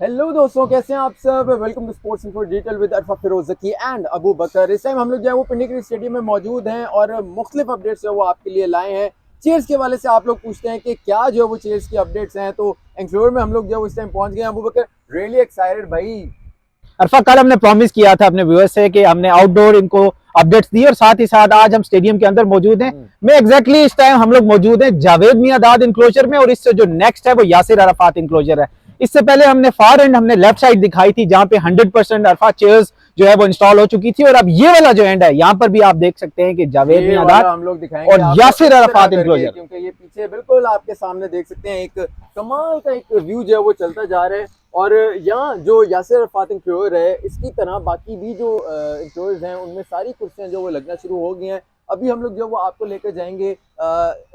Hello दोस्तों, कैसे हैं आप सब। Welcome to sports info digital with Arfa Firoz Zaki and Abu Bakar. इस टाइम हम लोग जो है वो पिंडी क्रिकेट स्टेडियम में मौजूद हैं और मुख्तलिफ अपडेट्स जो है वो आपके लिए लाए हैं। चेयर्स के वाले से आप लोग पूछते हैं कि क्या जो है वो चेयर्स की अपडेट्स हैं, तो एंक्लोर में हम लोग जो है वो इस टाइम पहुंच गए हैं। अबू बकर, रियली एक्साइटेड भाई। अरफा, कल हमने प्रॉमिस किया था अपने व्यूअर्स से कि हमने आउटडोर इनको अपडेट्स दी और साथ ही साथ आज हम स्टेडियम के अंदर मौजूद हैं। मैं एग्जैक्टली इस टाइम हम लोग मौजूद हैं जावेद मियांदाद इंक्लोजर में और इससे जो नेक्स्ट है वो यासिर अराफात इंक्लोजर है। इससे पहले हमने फार एंड हमने लेफ्ट साइड दिखाई थी जहां पे 100% अरफा चेयर्स जो है वो इंस्टॉल हो चुकी थी और अब ये वाला जो एंड है यहाँ पर भी आप देख सकते हैं कि जावेद मियांदाद हम लोग दिखाएंगे और यासिर अराफात इंक्लोजर, क्योंकि ये पीछे बिल्कुल आपके सामने देख सकते हैं एक कमाल का एक व्यू जो है वो चलता जा रहा है। और यहाँ जो यासिर अराफात इंक्लोजर है, इसकी तरह बाकी भी जो इंक्लोजर्स हैं उनमें सारी कुर्सियां जो वो लगना शुरू हो गई हैं। अभी हम लोग जो वो आपको लेकर जाएंगे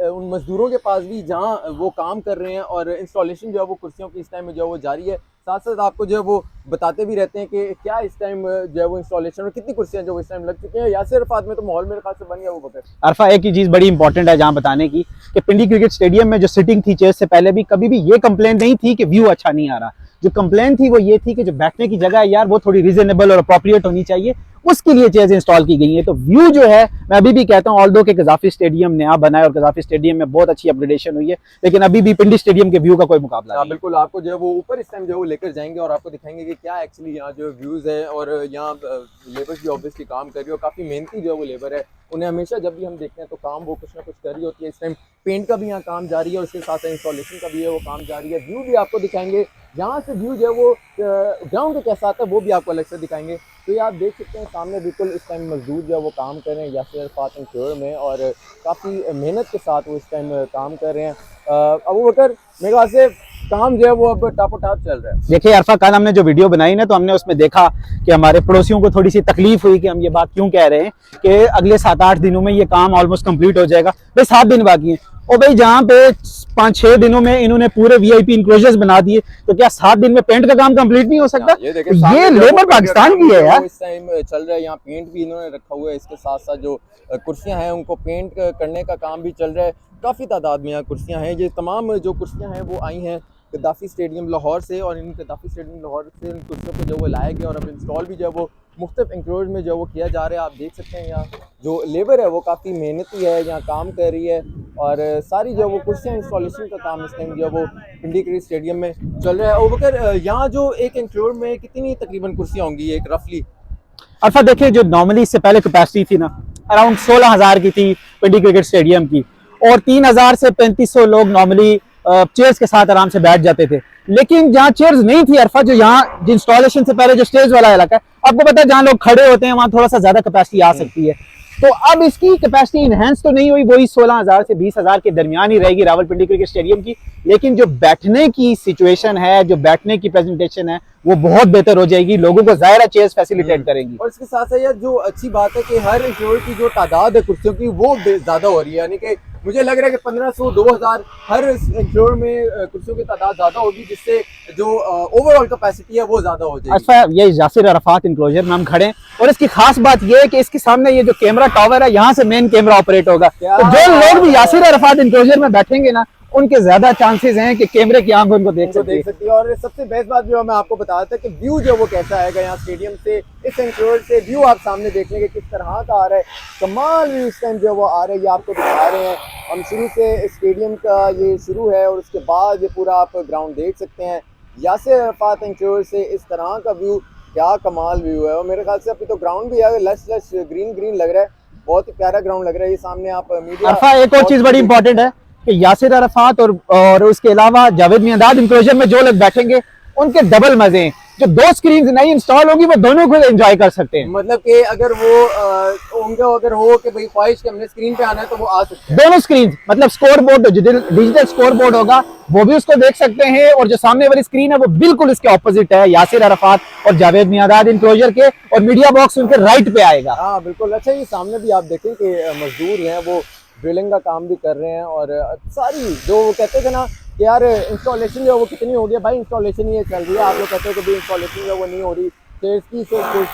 उन मजदूरों के पास भी जहाँ वो काम कर रहे हैं और इंस्टॉलेशन जो है वो कुर्सियों की इस टाइम में जो है वो जारी है। साथ साथ आपको जो है वो बताते भी रहते हैं कि क्या इस टाइम जो है वो इंस्टॉलेशन और कितनी कुर्सियां जो इस टाइम लग चुकी हैं। यासिर अराफात में तो माहौल मेरे ख्याल से बन गया वो बकर। अरफा, एक ही चीज बड़ी इंपॉर्टेंट है जहां बताने की कि पिंडी क्रिकेट स्टेडियम में जो सिटिंग थी चेयर से पहले भी कभी भी ये कंप्लेंट नहीं थी कि व्यू अच्छा नहीं आ रहा। जो कंप्लेंट थी वो ये थी कि जो बैठने की जगह है यार वो थोड़ी रीजनेबल और अप्रोप्रिएट होनी चाहिए, उसके लिए चेयर्स इंस्टॉल की गई है। तो व्यू जो है मैं अभी भी कहता हूँ ऑल्दो के गजाफी स्टेडियम नया बना है और गजाफी स्टेडियम में बहुत अच्छी अपग्रेडेशन हुई है, लेकिन अभी भी पिंडी स्टेडियम के व्यू का कोई मुकाबला नहीं। बिल्कुल, आपको जो है वो ऊपर इस टाइम जो है वो लेकर जाएंगे और आपको दिखाएंगे कि क्या एक्चुअली यहाँ जो व्यूज़ है। और यहाँ लेबर्स भी ऑब्वियसली काम कर रही है और काफ़ी मेहनती जो है वो लेबर है। उन्हें हमेशा जब भी हम देखते हैं तो काम वो कुछ ना कुछ कर रही होती है। इस टाइम पेंट का भी यहाँ काम जारी है और उसके साथ इंस्टॉलेशन का भी है वो काम जारी है। व्यू भी आपको दिखाएंगे, यहाँ से व्यू जो है वो ग्राउंड का कैसा आता है वो भी आपको अलग से दिखाएंगे। तो ये आप देख सकते हैं सामने बिल्कुल इस टाइम मजदूर जो है वो काम कर रहे हैं यासिर अराफात इंक्लोजर में और काफ़ी मेहनत के साथ वो इस टाइम काम कर रहे हैं। अबू बकर, मेरे ख्याल से काम जो है वो अब टापो टाप चल रहा है। देखिए अरफा, कल हमने जो वीडियो बनाई ना तो हमने उसमें देखा कि हमारे पड़ोसियों को थोड़ी सी तकलीफ हुई कि हम ये बात क्यों कह रहे हैं कि अगले 7-8 दिनों में ये काम ऑलमोस्ट कंप्लीट हो जाएगा। भाई 7 दिन बाकी हैं और भाई जहाँ पे 5-6 दिनों में इन्होंने पूरे वीआईपी इंक्लोजर्स बना दिए तो क्या 7 दिन में पेंट का काम कंप्लीट नहीं हो सकता? ये लेबर पाकिस्तान की है यार। इस टाइम चल रहा है, यहाँ पेंट भी इन्होंने रखा हुआ है। इसके साथ साथ जो कुर्सियां हैं उनको पेंट करने का काम भी चल रहा है। काफ़ी तादाद में यहाँ कुर्सियां हैं। ये तमाम जो कुर्सियां हैं वो आई हैं गद्दाफी स्टेडियम लाहौर से और इन गद्दाफी स्टेडियम लाहौर से इन कुर्सियों को जो वो लाया गया और अब इंस्टॉल भी जो है वो मुख्तलिफ इंक्लोज में जो वो किया जा रहा है। आप देख सकते हैं यहाँ जो लेबर है वो काफ़ी मेहनती है, यहाँ काम कर रही है और सारी जो वो कुर्सियाँ इंस्टॉलेशन का काम इस टाइम जो वो पिंडी क्रिकेट स्टेडियम में चल रहा है। और बकर, यहाँ जो एक इंक्लोज में कितनी तकरीबन कुर्सियाँ होंगी एक रफली? अरफा देखिए, जो नॉर्मली इससे पहले कैपेसिटी थी ना अराउंड 16,000 की थी पिंडी क्रिकेट स्टेडियम की और 3,000 से 3,500 लोग नॉर्मली चेयर्स के साथ आराम से बैठ जाते थे। लेकिन जहाँ चेयर्स नहीं थी अरफा, जो यहाँ इंस्टॉलेशन से पहले जो स्टेज वाला इलाका है, आपको पता है जहाँ लोग खड़े होते हैं वहां थोड़ा सा ज्यादा कैपेसिटी आ सकती है। तो अब इसकी कैपेसिटी इनहेंस तो नहीं हुई, वही 16,000 से 20,000 के दरमियान ही रहेगी रावलपिंडी क्रिकेट स्टेडियम की। लेकिन जो बैठने की सिचुएशन है, जो बैठने की प्रेजेंटेशन है वो बहुत बेहतर हो जाएगी, लोगों को जाहिर चेयर्स फैसिलिटेट करेंगी। और इसके साथ साथ जो अच्छी बात है कि हर इंक्लोज की जो तादाद है कुर्सियों की वो ज्यादा हो रही है। यानी कि मुझे लग रहा है कि 1,500 2,000 हर इंक्लोज में कुर्सियों की तादाद ज्यादा होगी, जिससे जो ओवरऑल कैपेसिटी है वो ज्यादा हो जाएगी। अच्छा, ये यासिर अराफात इंक्लोजर में हम खड़े हैं और इसकी खास बात ये है कि इसके सामने ये जो कैमरा टावर है यहाँ से मेन कैमरा ऑपरेट होगा। तो जो लोग भी यासिर अराफात इंक्लोजर में बैठेंगे ना उनके ज्यादा चांसेस हैं कि कैमरे की आंख उनको देख सकती है। और सबसे बेस्ट बात जो मैं आपको बता था कि व्यू जो वो कैसा आएगा यहाँ स्टेडियम से, इस इंक्लोजर से व्यू आप सामने देखने के किस तरह का आ रहा है। कमाल व्यू इस टाइम जो वो आ रहा है, ये आपको दिखा रहे हैं हम। शुरू से स्टेडियम का ये शुरू है और उसके बाद ये पूरा आप ग्राउंड देख सकते हैं। यासिर अराफात इंक्लोजर से इस तरह का व्यू, क्या कमाल व्यू है। और मेरे ख्याल से अभी तो ग्राउंड भी है लश लश ग्रीन ग्रीन लग रहा है, बहुत ही प्यारा ग्राउंड लग रहा है। ये सामने आप मीडिया, एक और चीज बड़ी इंपॉर्टेंट है कि यासिर अराफात और उसके अलावा जावेद मियांदाद इंक्लोजर में जो लोग बैठेंगे उनके डबल मजे हैं। जो 2 स्क्रीन नई इंस्टॉल होगी वो दोनों को एंजॉय कर सकते हैं। मतलब कि अगर वो उनका अगर हो कि भाई ख्वाहिश कि हमने स्क्रीन पे आना है तो वो आ सकते हैं। दोनों स्क्रीन मतलब score board, digital score board होगा वो भी उसको देख सकते हैं और जो सामने वाली स्क्रीन है वो बिल्कुल इसके ऑपोजिट है यासिर अराफात और जावेद मियांदाद इंक्लोजर के, और मीडिया बॉक्स उनके राइट पे आएगा। हाँ बिल्कुल। अच्छा, ये सामने भी आप देखें कि मजदूर हैं वो ड्रिलिंग का काम भी कर रहे हैं और सारी जो वो कहते थे ना कि यार इंस्टॉलेशन जो वो कितनी हो गई है, भाई इंस्टॉलेशन ही चल रही है। आप लोग कहते हो कि भाई इंस्टॉलेशन जो वो नहीं हो रही, चेयर्स की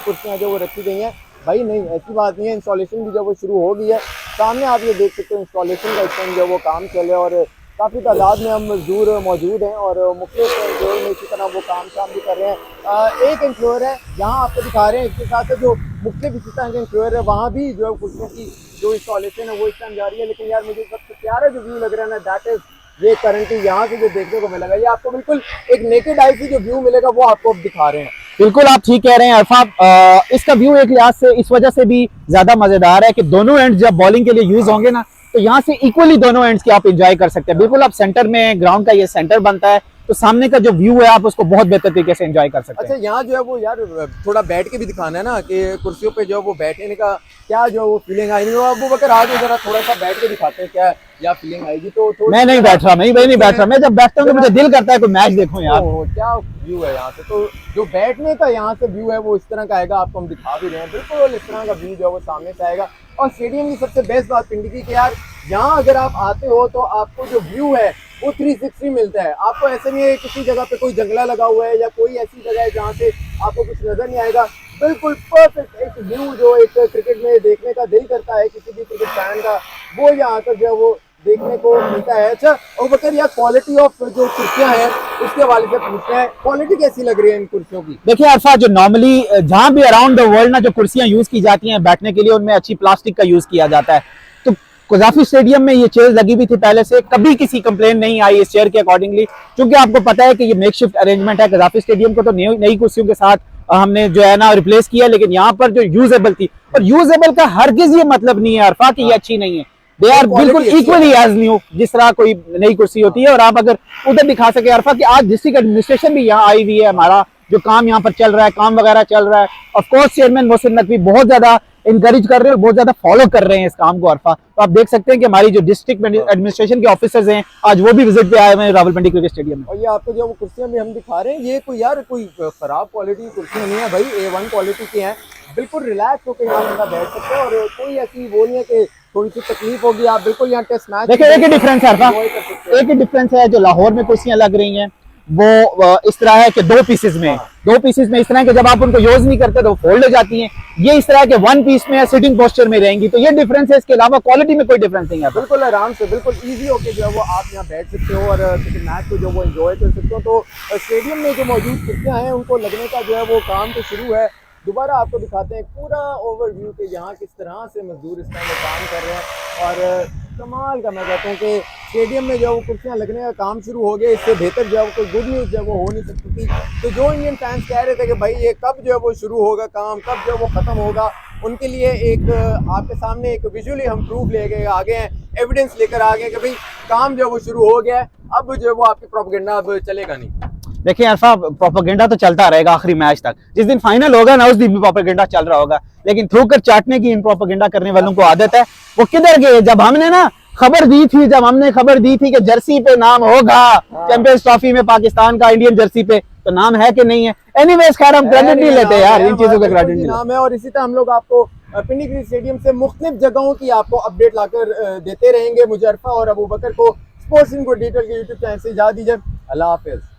कुर्सियाँ जो वो रखी गई हैं, भाई नहीं, ऐसी बात नहीं है। इंस्टॉलेशन भी जो वो शुरू हो गई है। सामने आप ये देख सकते हो इंस्टॉलेशन का इस टाइम जो वो काम चल रहा है और काफ़ी तादाद में हम मजदूर मौजूद हैं और मुख्तलिफ एम्प्लॉय में इसी तरह वो काम भी कर रहे हैं। एक एम्प्लॉयर है यहाँ आपको दिखा रहे हैं, इसके साथ जो मुख्तलिफ इसी तरह के एम्प्लॉयर है वहाँ भी जो है कुर्सियों की जो इंस्टॉलेशन है वो इस टाइम जारी है। लेकिन यार मुझे सबसे प्यारा जो व्यू लग रहा है ना, दैट इज़ ये करंटली यहाँ से जो देखने को मिलेगा, ये आपको बिल्कुल एक नेकेड आई से जो व्यू मिलेगा वो आपको अब दिखा रहे हैं। बिल्कुल आप ठीक कह रहे हैं अरफा, इसका व्यू एक लिहाज से इस वजह से भी ज्यादा मजेदार है कि दोनों एंड जब बॉलिंग के लिए यूज होंगे ना, तो यहाँ से इक्वली दोनों एंड्स की आप एंजॉय कर सकते हैं। बिल्कुल आप सेंटर में, ग्राउंड का ये सेंटर बनता है, तो सामने का जो व्यू है आप उसको बहुत बेहतर तरीके से एंजॉय कर सकते हैं। अच्छा, यहाँ जो है वो यार थोड़ा बैठ के भी दिखाना है ना कि कुर्सियों पे जो है वो बैठने का क्या जो वो फीलिंग आएगी। अबू बकर आगे जरा थोड़ा सा बैठ के दिखाते हैं क्या या फीलिंग आएगी। तो मैं नहीं बैठ रहा, मैं नहीं बैठ रहा, मैं जब बैठता हूँ तो मुझे दिल करता है कोई मैच देखूं यार। क्या व्यू है यहाँ से, तो जो बैठने का यहाँ से व्यू है वो इस तरह का आएगा, आपको हम दिखा भी रहे हैं। बिल्कुल इस तरह का व्यू जो है वो सामने से आएगा। और स्टेडियम की सबसे बेस्ट बात पिंडी की कि यार यहाँ अगर आप आते हो तो आपको जो व्यू है वो 360 मिलता है। आपको ऐसे नहीं है किसी जगह पे कोई जंगला लगा हुआ है या कोई ऐसी जगह है जहाँ से आपको कुछ नजर नहीं आएगा। बिल्कुल परफेक्ट एक व्यू जो एक क्रिकेट में देखने का दिल करता है किसी भी क्रिकेट फैन का, वो यहाँ पर जो है वो देखने को मिलता है। अच्छा और बकर यार क्वालिटी ऑफ जो कुर्सियां हैं उसके हवाले से पूछते हैं, क्वालिटी कैसी लग रही है इन कुर्सियों की? देखिए अरफा, जो नॉर्मली जहां भी अराउंड द वर्ल्ड ना जो कुर्सियां यूज की जाती हैं बैठने के लिए, उनमें अच्छी प्लास्टिक का यूज किया जाता है। तो कज़ाफी स्टेडियम में ये चेयर लगी हुई थी पहले से, कभी किसी कंप्लेन नहीं आई इस चेयर के अकॉर्डिंगली, क्योंकि आपको पता है कि ये मेकशिफ्ट अरेंजमेंट है। कज़ाफी स्टेडियम को तो नई कुर्सियों के साथ हमने जो है ना रिप्लेस किया, लेकिन यहाँ पर जो यूजेबल थी, और यूजेबल का हरगिज ये मतलब नहीं है अरफा कि ये अच्छी नहीं है, दे आर बिल्कुल इक्वली एज न्यू, जिस तरह कोई नई कुर्सी होती है। और आप अगर उधर दिखा सके अरफा कि आज डिस्ट्रिक्ट एडमिनिस्ट्रेशन भी यहाँ आई हुई है, हमारा जो काम यहाँ पर चल रहा है, काम वगैरह चल रहा है। Of course chairman Mohsin Naqvi बहुत ज्यादा इनकरेज कर रहे हैं और बहुत ज्यादा फॉलो कर रहे हैं इस काम को अरफा। तो आप देख सकते हैं कि हमारी जो डिस्ट्रिक्ट एडमिनिस्ट्रेशन के ऑफिसर्स हैं आज वो भी विजिट पे आए हुए हैं रावलपिंडी क्रिकेट स्टेडियम में। और ये आपको जो कुर्सियां भी हम दिखा रहे हैं ये कोई यार कोई खराब क्वालिटी की कुर्सियां नहीं है भाई, A1 क्वालिटी की हैं। बिल्कुल रिलैक्स होकर यहाँ बंदा बैठ सकते हैं और कोई ऐसी वो नहीं है कि थोड़ी सी तकलीफ होगी। आप बिल्कुल यहाँ टेस्ट मैच देखिए एक ही डिफरेंस है अरफा, एक ही डिफरेंस है, जो लाहौर में कुर्सियां लग रही हैं वो इस तरह है कि दो पीसेस में इस तरह के जब आप उनको यूज नहीं करते तो फोल्ड हो जाती हैं। ये इस तरह के वन पीस में सिटिंग पोस्चर में रहेंगी, तो ये डिफरेंस है, इसके अलावा क्वालिटी में कोई डिफरेंस नहीं है। बिल्कुल आराम से बिल्कुल इजी होके जो है वो आप यहाँ बैठ सकते हो और किसी मैच को जो वो एंजॉय कर सकते हो। तो स्टेडियम में जो मौजूद कुर्सियाँ हैं उनको लगने का जो है वो काम तो शुरू है। दोबारा आपको दिखाते हैं पूरा ओवरव्यू के यहाँ किस तरह से मजदूर इस टाइम में काम कर रहे हैं। और कमाल का मैं कहता हूँ कि स्टेडियम में जो वो कुर्सियाँ लगने का काम शुरू हो गया, इससे बेहतर जो है कोई गुड न्यूज़ जो है वो हो नहीं सकती थी। तो जो इंडियन फैंस कह रहे थे कि भाई ये कब जो है वो शुरू होगा काम, कब जो है वो ख़त्म होगा, उनके लिए एक आपके सामने एक विजुअली हम प्रूफ लेके आ गए हैं, एविडेंस लेकर आ गए कि भाई काम जो है वो शुरू हो गया है। अब जो है वो आपकी प्रोपेगेंडा अब चलेगा नहीं। देखिए अरफा, प्रोपेगेंडा तो चलता रहेगा आखिरी मैच तक, जिस दिन फाइनल होगा ना उस दिन भी प्रोपेगेंडा चल रहा होगा, लेकिन थ्रूकर चाटने की इन प्रोपेगेंडा करने वालों को आदत है। वो किधर गए जब हमने ना खबर दी थी कि जर्सी पे नाम होगा चैंपियंस ट्रॉफी में पाकिस्तान का इंडियन जर्सी पे, तो नाम है कि नहीं है? एनीवेज खैर हम क्रेडिट नहीं लेते यार, इन चीजों का क्रेडिट नहीं नाम है। और इसी तरह हम लोग आपको पिंडी क्रिकेट स्टेडियम से मुख्तलिफ जगहों की आपको अपडेट लाकर देते रहेंगे। मुझे अरफा और अबू बकर को स्पोर्ट्स इनको डिटेल के यूट्यूब चैनल से इजाज़त दीजिए। अल्लाह हाफिज़।